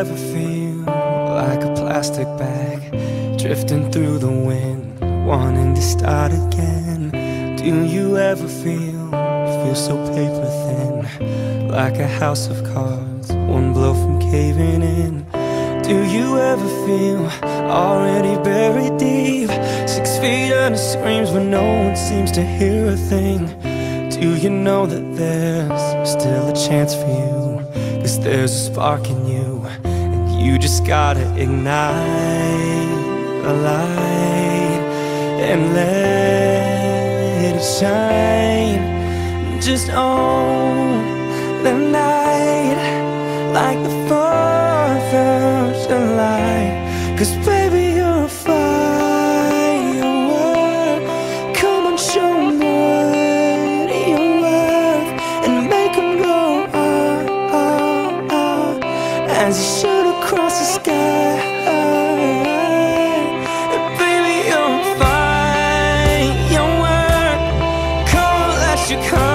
ever feel like a plastic bag drifting through the wind, wanting to start again? Do you ever feel so paper thin, like a house of cards, one blow from caving in? Do you ever feel already buried deep, 6 feet under screams when no one seems to hear a thing? Do you know that there's still a chance for you? 'Cause there's a spark in you, and you just gotta ignite a light and let it shine. Just own the night like the 4th of July. 'Cause baby, you're a firework. Come on, show 'em what you're worth, and make 'em go as you shoot across the sky. And baby, you're a firework. Come on, let you come.